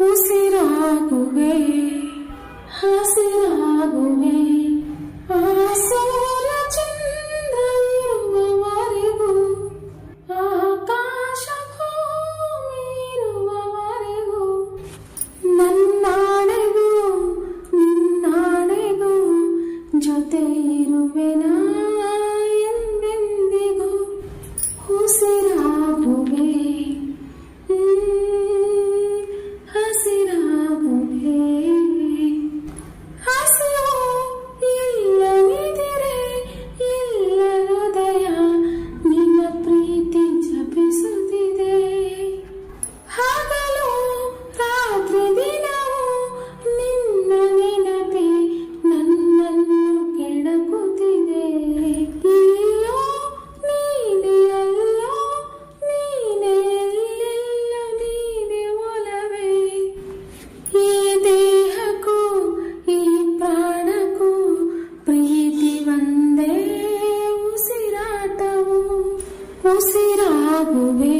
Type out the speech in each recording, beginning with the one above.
ಉಸಿರಾಗುವೆ ಹಸಿರಾಗುವೆ ಆಸೂರ ಚಂದ್ರ ಇರುವವರೆಗೂ ಆಕಾಶ ಭೂಮಿ ಇರುವವರೆಗೂ ನನ್ನಾಣೆಗೂ ನಿನ್ನಾಣೆಗೂ ಜೊತೆ ಇರುವೆನಾ ಎಂದೆಂದಿಗೂ ಉಸಿರಾಗುವೆ ಹಸಿರಾಗುವೆ ಹಸಿವು ಇಲ್ಲದಿದ್ದರೆ ಇಲ್ಲ ಹೃದಯ ನಿನ್ನ ಪ್ರೀತಿ ಜಪಿಸುತ್ತಿದೆ ಹಗಲು ರಾತ್ರಿ ದಿನವೂ ನಿನ್ನ ನೆನಪೇ ನನ್ನನ್ನು ಕೆಣಕುತ್ತಿದೆ ಇಲ್ಲೋ ನೀನೆ ಅಲ್ಲೋ ನೀನೆ ಎಲ್ಲೆಲ್ಲೋ ನೀನೆ ಒಲವೇ ಈ ದೇಹಕ್ಕೂ ಈ ಪ್ರಾಣಕ್ಕೂ ಪ್ರೀತಿ ಒಂದೇ ಉಸಿರಾಟವು ಉಸಿರಾಗುವೆ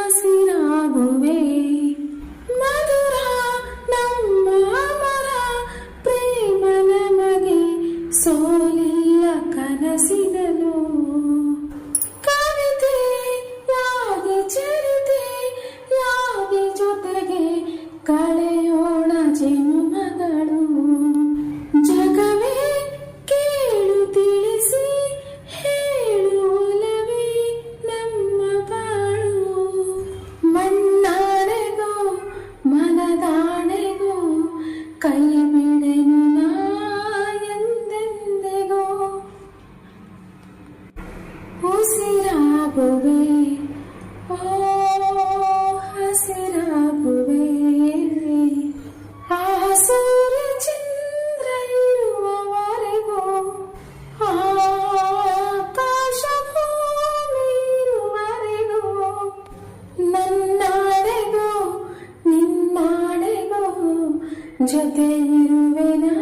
ಹಸಿರಾಗುವೆ ಮಧುರ ನಮ್ಮ ಅಮರ ಪ್ರೇಮ ನಮಗೆ ಸೋಲಿಲ್ಲ ಕನಸಿನಲು ಕವಿತೆ ಯಾಗೆ ಚರಿತೆ ಯಾಗೆ ಜೊತೆಗೆ ಕಳೆಯೋಣ ಜನ್ಮಗಳು ಜಗವೇ ಕೇಳು ತಿಳಿಸಿ ಹೇಳು ಒಲವೇ ನಮ್ಮ ಬಾಳು ಮಣ್ಣಾಣೆಗೂ ಮನದಾಣೆಗೂ ಕೈ ಬಿಡೆನು ನಾ ಎಂದೆಂದಿಗೂ ಉಸಿರಾಗುವೆ ಓ ಹಸಿರಾಗುವೆ ಆ ಸೂರ್ಯ ಚಂದ್ರ ಇರುವವರೆಗೂ ಆಕಾಶ ಭೂಮಿ ಇರುವವರೆಗೂ ನನ್ನಾಣೆಗೂ ನಿನ್ನಾಣೆಗೂ ಜೊತೆ ಇರುವೆನಾ